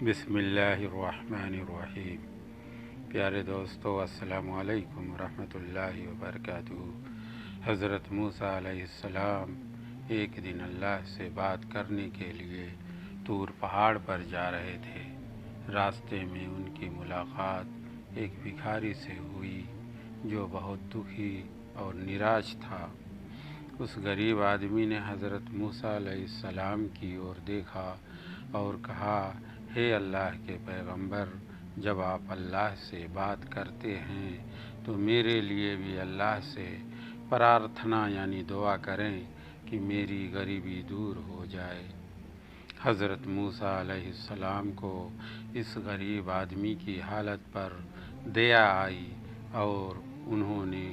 بسم اللہ الرحمن الرحیم۔ پیارے دوستو، السلام علیکم ورحمۃ اللہ وبرکاتہ۔ حضرت موسیٰ علیہ السلام ایک دن اللہ سے بات کرنے کے لیے طور پہاڑ پر جا رہے تھے۔ راستے میں ان کی ملاقات ایک بھکاری سے ہوئی جو بہت دکھی اور نراش تھا۔ اس غریب آدمی نے حضرت موسیٰ علیہ السلام کی اور دیکھا اور کہا، اے اللہ کے پیغمبر، جب آپ اللہ سے بات کرتے ہیں تو میرے لیے بھی اللہ سے پرارتھنا یعنی دعا کریں کہ میری غریبی دور ہو جائے۔ حضرت موسیٰ علیہ السلام کو اس غریب آدمی کی حالت پر دیا آئی اور انہوں نے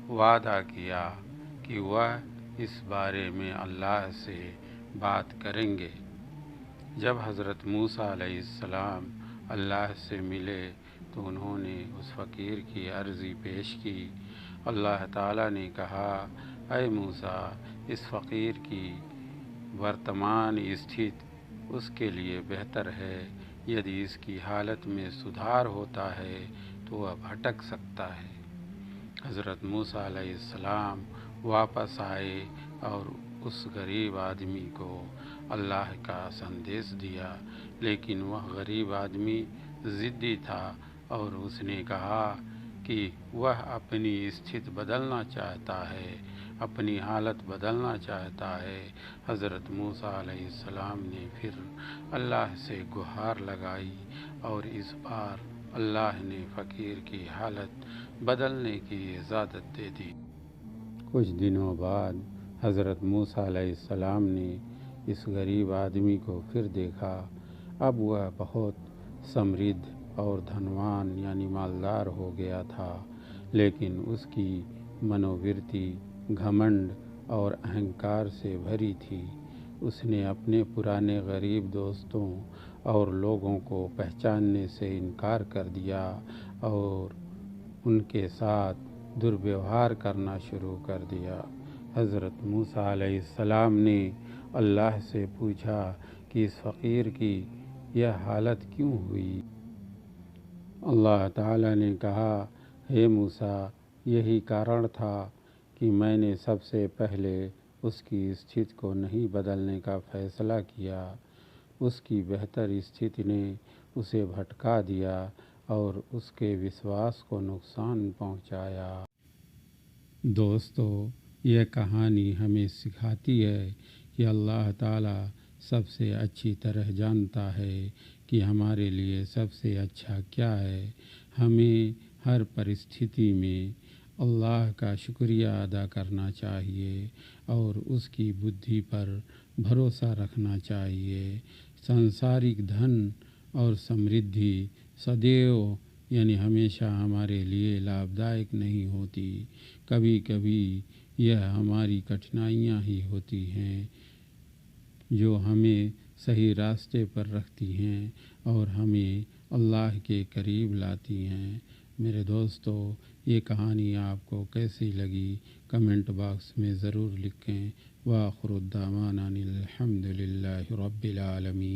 وعدہ کیا کہ وہ اس بارے میں اللہ سے بات کریں گے۔ جب حضرت موسیٰ علیہ السلام اللہ سے ملے تو انہوں نے اس فقیر کی عرضی پیش کی۔ اللہ تعالیٰ نے کہا، اے موسیٰ، اس فقیر کی ورتمان استھتی اس کے لیے بہتر ہے۔ یدی اس کی حالت میں سدھار ہوتا ہے تو وہ بھٹک سکتا ہے۔ حضرت موسیٰ علیہ السلام واپس آئے اور اس غریب آدمی کو اللہ کا سندیش دیا، لیکن وہ غریب آدمی ضدی تھا اور اس نے کہا کہ وہ اپنی استھتی بدلنا چاہتا ہے، اپنی حالت بدلنا چاہتا ہے۔ حضرت موسیٰ علیہ السلام نے پھر اللہ سے گہار لگائی اور اس بار اللہ نے فقیر کی حالت بدلنے کی اجازت دے دی۔ کچھ دنوں بعد حضرت موسیٰ علیہ السلام نے اس غریب آدمی کو پھر دیکھا۔ اب وہ بہت سمردھ اور دھنوان یعنی مالدار ہو گیا تھا، لیکن اس کی منوورتی گھمنڈ اور اہنکار سے بھری تھی۔ اس نے اپنے پرانے غریب دوستوں اور لوگوں کو پہچاننے سے انکار کر دیا اور ان کے ساتھ دورویوہار کرنا شروع کر دیا۔ حضرت موسیٰ علیہ السلام نے اللہ سے پوچھا کہ اس فقیر کی یہ حالت کیوں ہوئی؟ اللہ تعالیٰ نے کہا، اے موسیٰ، یہی کارن تھا کہ میں نے سب سے پہلے اس کی استھتی کو نہیں بدلنے کا فیصلہ کیا۔ اس کی بہتر استھتی نے اسے بھٹکا دیا اور اس کے وشواس کو نقصان پہنچایا۔ دوستو، یہ کہانی ہمیں سکھاتی ہے کہ اللہ تعالیٰ سب سے اچھی طرح جانتا ہے کہ ہمارے لیے سب سے اچھا کیا ہے۔ ہمیں ہر پرستھتی میں اللہ کا شکریہ ادا کرنا چاہیے اور اس کی بدھی پر بھروسہ رکھنا چاہیے۔ سنسارک دھن اور سمردھی سدیو یعنی ہمیشہ ہمارے لیے لابھدائک نہیں ہوتی۔ کبھی کبھی یہ ہماری کٹھنائیاں ہی ہوتی ہیں جو ہمیں صحیح راستے پر رکھتی ہیں اور ہمیں اللہ کے قریب لاتی ہیں۔ میرے دوستو، یہ کہانی آپ کو کیسی لگی کمنٹ باکس میں ضرور لکھیں۔ وآخر دعوانا الحمد للہ رب العالمین۔